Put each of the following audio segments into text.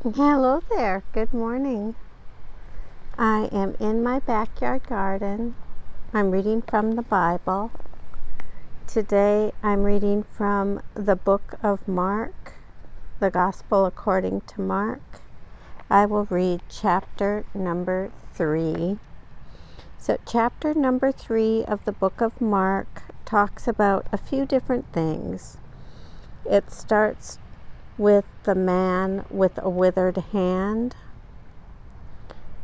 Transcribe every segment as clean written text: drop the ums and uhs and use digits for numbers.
Hello there. Good morning. I am in my backyard garden. I'm reading from the Bible. Today I'm reading from the book of Mark, the Gospel according to Mark. I will read chapter number 3. So chapter number 3 of the book of Mark talks about a few different things. It starts with the man with a withered hand,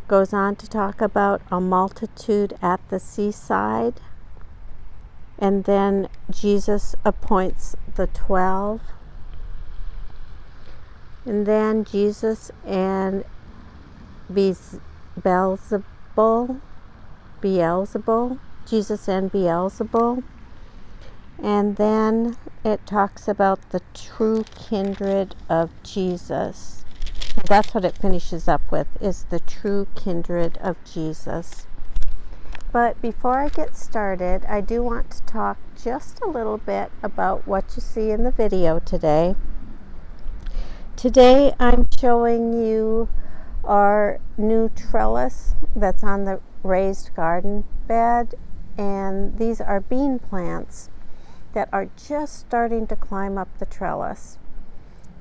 goes on to talk about a multitude at the seaside, and then Jesus appoints the 12, and then Jesus and Beelzebul, Jesus and Beelzebul. And then it talks about the true kindred of Jesus. That's what it finishes up with, is the true kindred of Jesus. But before I get started, I do want to talk just a little bit about what you see in the video today. Today I'm showing you our new trellis that's on the raised garden bed, and these are bean plants that are just starting to climb up the trellis.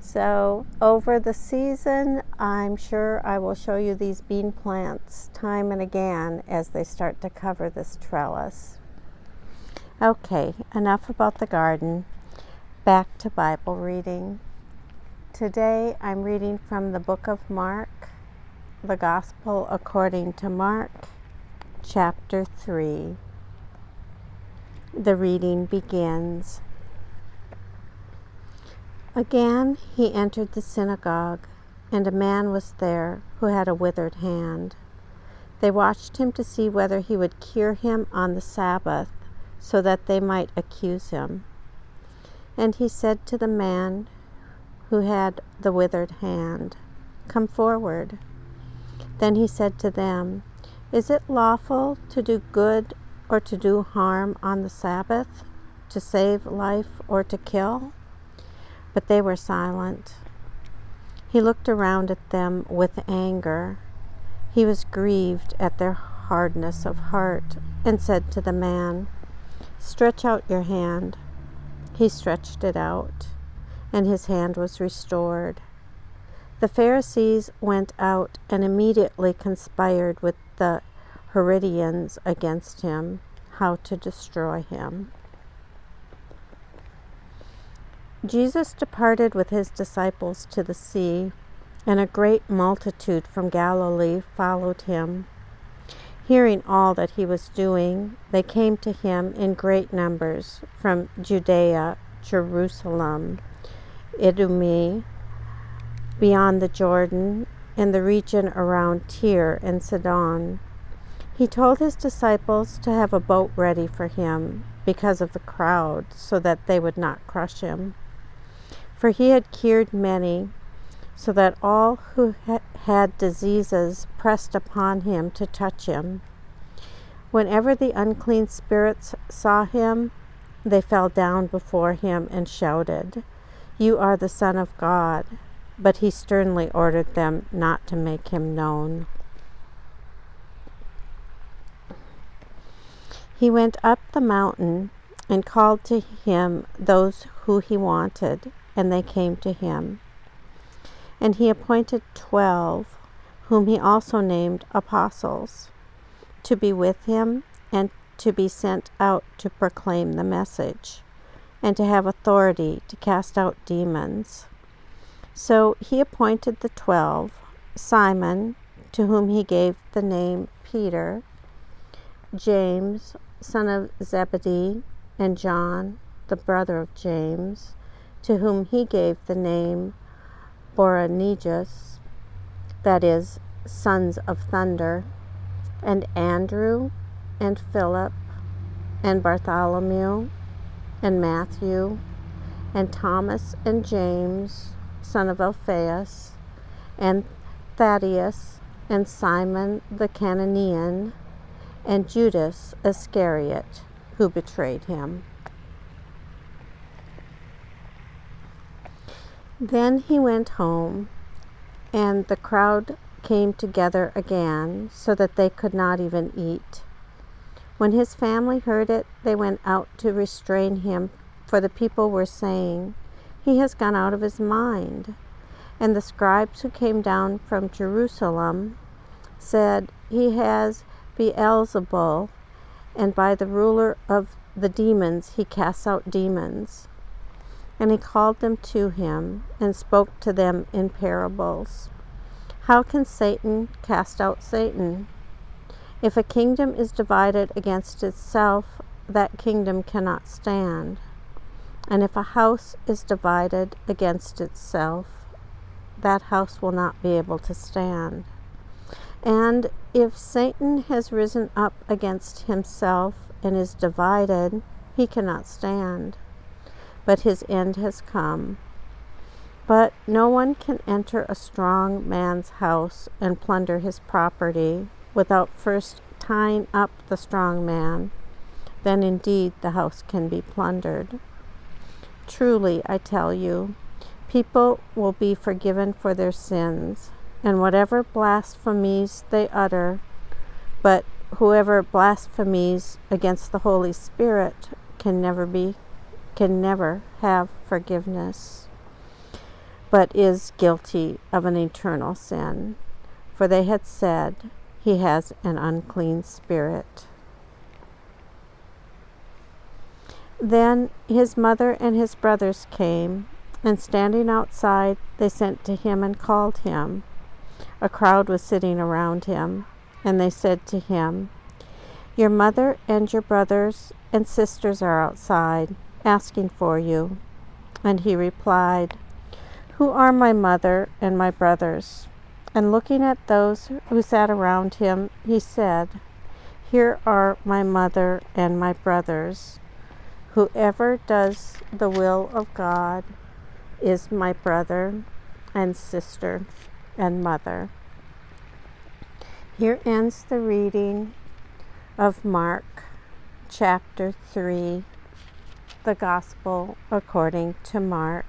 So over the season, I'm sure I will show you these bean plants time and again as they start to cover this trellis. Okay, enough about the garden. Back to Bible reading. Today I'm reading from the book of Mark, the Gospel according to Mark, chapter 3. The reading begins. Again, he entered the synagogue, and a man was there who had a withered hand. They watched him to see whether he would cure him on the Sabbath, so that they might accuse him. And he said to the man who had the withered hand, "Come forward." Then he said to them, "Is it lawful to do good or to do harm on the Sabbath, to save life or to kill?" But they were silent. He looked around at them with anger. He was grieved at their hardness of heart and said to the man, "Stretch out your hand." He stretched it out, and his hand was restored. The Pharisees went out and immediately conspired with the Herodians against him, how to destroy him. Jesus departed with his disciples to the sea, and a great multitude from Galilee followed him. Hearing all that he was doing, they came to him in great numbers from Judea, Jerusalem, Idumea, beyond the Jordan, and the region around Tyre and Sidon. He told his disciples to have a boat ready for him because of the crowd, so that they would not crush him. For he had cured many, so that all who had diseases pressed upon him to touch him. Whenever the unclean spirits saw him, they fell down before him and shouted, "You are the Son of God." But he sternly ordered them not to make him known. He went up the mountain and called to him those who he wanted, and they came to him. And he appointed 12, whom he also named apostles, to be with him and to be sent out to proclaim the message, and to have authority to cast out demons. So he appointed the 12, Simon, to whom he gave the name Peter, James, son of Zebedee, and John, the brother of James, to whom he gave the name Boanerges, that is, sons of thunder, and Andrew, and Philip, and Bartholomew, and Matthew, and Thomas, and James, son of Alphaeus, and Thaddeus, and Simon the Cananean, and Judas Iscariot, who betrayed him. Then he went home, and the crowd came together again, so that they could not even eat. When his family heard it, they went out to restrain him, for the people were saying, "He has gone out of his mind." And the scribes who came down from Jerusalem said, "He has Beelzebul, and by the ruler of the demons he casts out demons." And he called them to him and spoke to them in parables. "How can Satan cast out Satan? If a kingdom is divided against itself, that kingdom cannot stand. And if a house is divided against itself, that house will not be able to stand. And if Satan has risen up against himself and is divided, he cannot stand, but his end has come. But no one can enter a strong man's house and plunder his property without first tying up the strong man. Then indeed the house can be plundered. Truly, I tell you, people will be forgiven for their sins, and whatever blasphemies they utter, but whoever blasphemies against the Holy Spirit can never have forgiveness, but is guilty of an eternal sin. For they had said, he has an unclean spirit. Then his mother and his brothers came, and standing outside, they sent to him and called him. A crowd was sitting around him, and they said to him, "Your mother and your brothers and sisters are outside, asking for you." And he replied, "Who are my mother and my brothers?" And looking at those who sat around him, he said, "Here are my mother and my brothers. Whoever does the will of God is my brother and sister and mother." Here ends the reading of Mark chapter 3, the Gospel according to Mark.